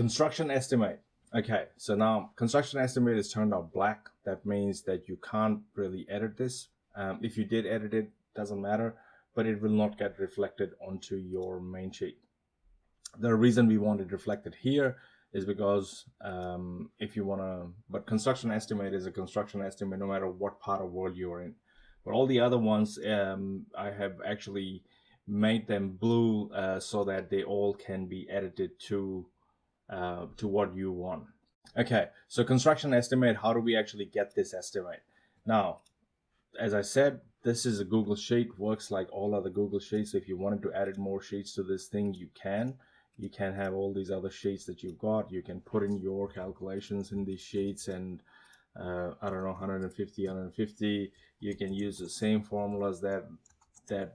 Construction estimate. Okay, so now construction estimate is turned out black. That means that you can't really edit this. If you did edit it, doesn't matter, but it will not get reflected onto your main sheet. The reason we want it reflected here is because if you want to, but construction estimate is a construction estimate no matter what part of world you're in. But all the other ones, I have actually made them blue so that they all can be edited to what you want. Okay, so construction estimate, how do we actually get this estimate? Now, as I said, this is a Google Sheet, works like all other Google Sheets. If you wanted to add more sheets to this thing, you can. You can have all these other sheets that you've got. You can put in your calculations in these sheets and I don't know, 150. You can use the same formulas that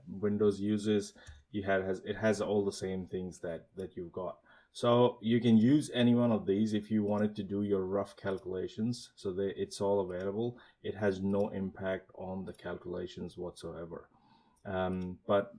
Windows uses. It has all the same things that you've got. So you can use any one of these if you wanted to do your rough calculations. So it's all available. It has no impact on the calculations whatsoever. But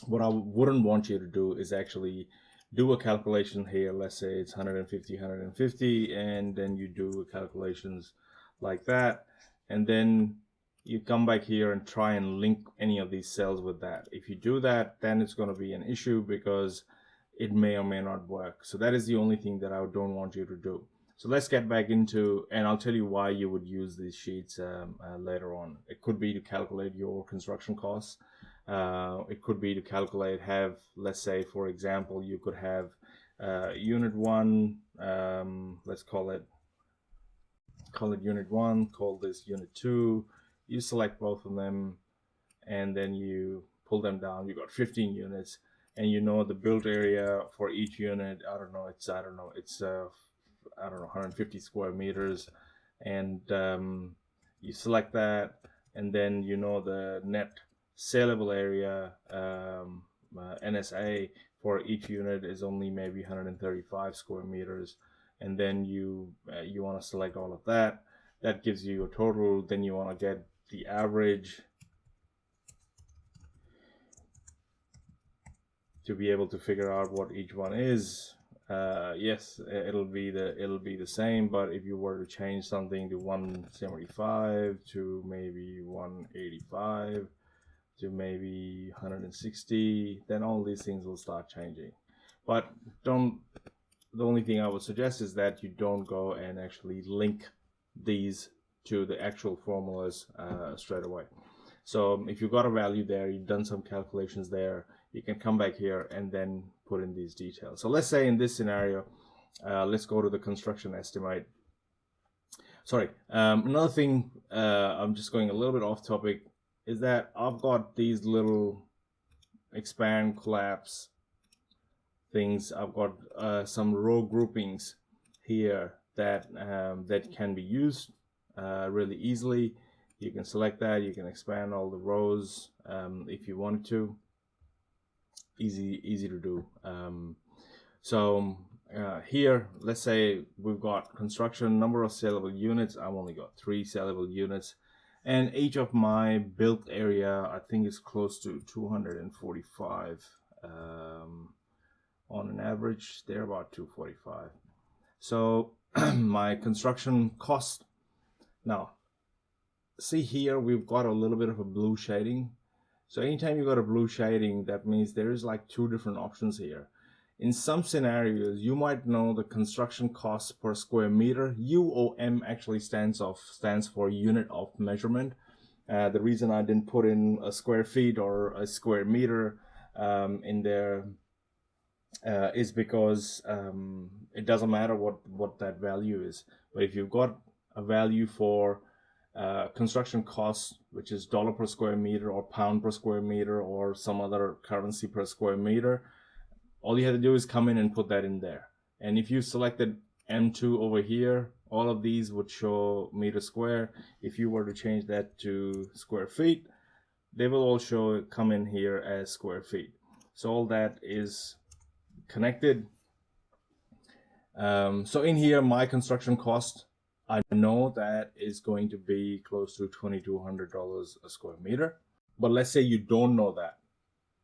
what I wouldn't want you to do is actually do a calculation here. Let's say it's 150, and then you do calculations like that, and then you come back here and try and link any of these cells with that. If you do that, then it's going to be an issue because it may or may not work. So that is the only thing that I don't want you to do. So let's get back into, and I'll tell you why you would use these sheets later on. It could be to calculate your construction costs. It could be to calculate, let's say, for example, you could have unit 1, let's call it unit 1, call this unit 2. You select both of them, and then you pull them down. You got 15 units. And you know the built area for each unit, it's 150 square meters, and you select that, and then you know the net saleable area, NSA for each unit is only maybe 135 square meters, and then you want to select all of that. That gives you a total. Then you want to get the average to be able to figure out what each one is. Yes, it'll be the same, but if you were to change something to 175 to maybe 185 to maybe 160, then all these things will start changing. But the only thing I would suggest is that you don't go and actually link these to the actual formulas straight away. So if you've got a value there, you've done some calculations there, you can come back here and then put in these details. So let's say in this scenario, let's go to the construction estimate. Sorry, another thing, I'm just going a little bit off topic, is that I've got these little expand, collapse things. I've got some row groupings here that can be used really easily. You can select that, you can expand all the rows if you wanted to. Easy to do. Here, let's say we've got construction, number of saleable units. I've only got 3 saleable units, and each of my built area, I think, is close to 245 on an average. They're about 245. So my construction cost. Now, see here, we've got a little bit of a blue shading. So anytime you got a blue shading, that means there is like 2 different options here. In some scenarios, you might know the construction cost per square meter. UOM actually stands for unit of measurement. The reason I didn't put in a square feet or a square meter in there is because it doesn't matter what that value is. But if you've got a value for construction cost, which is dollar per square meter or pound per square meter or some other currency per square meter, all you have to do is come in and put that in there. And if you selected M2 over here, all of these would show meter square. If you were to change that to square feet, they will all come in here as square feet. So all that is connected. So in here, my construction cost, I know that is going to be close to $2,200 a square meter. But let's say you don't know that.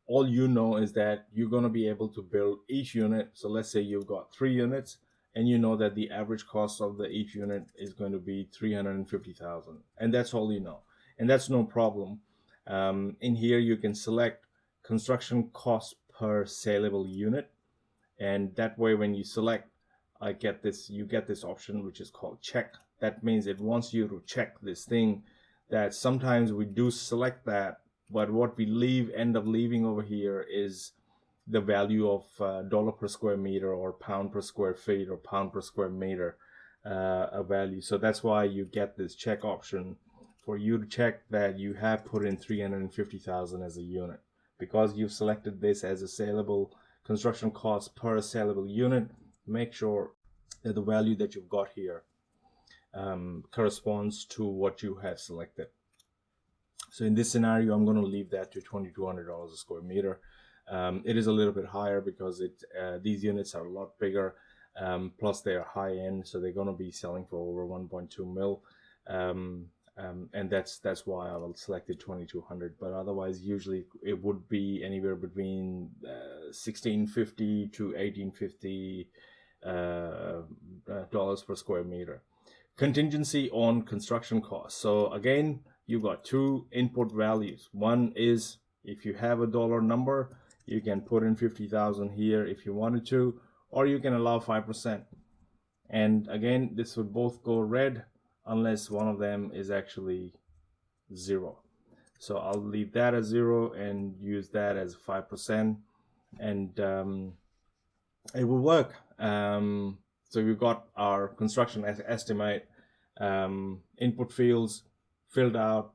all you know is that you're going to be able to build each unit. So let's say you've got 3 units, and you know that the average cost of each unit is going to be 350,000, and that's all you know, and that's no problem. In here you can select construction cost per saleable unit, and that way when you select, you get this option which is called check. That means it wants you to check this thing, that sometimes we do select that, but what we end up leaving over here is the value of dollar per square meter, or pound per square feet, or pound per square meter, a value. So that's why you get this check option, for you to check that you have put in 350,000 as a unit, because you've selected this as a saleable construction cost per saleable unit. Make sure that the value that you've got here corresponds to what you have selected. So in this scenario, I'm going to leave that to $2,200 a square meter. It is a little bit higher because these units are a lot bigger, plus they are high end, so they're going to be selling for over 1.2 mil. And that's why I will select it 2,200. But otherwise, usually it would be anywhere between 1,650 to 1,850 dollars per square meter. Contingency on construction costs. So again, you've got two input values. One is, if you have a dollar number, you can put in 50,000 here if you wanted to, or you can allow 5%. And again, this would both go red unless one of them is actually 0. So I'll leave that as 0 and use that as 5%, and it will work. So we've got our construction estimate, input fields filled out,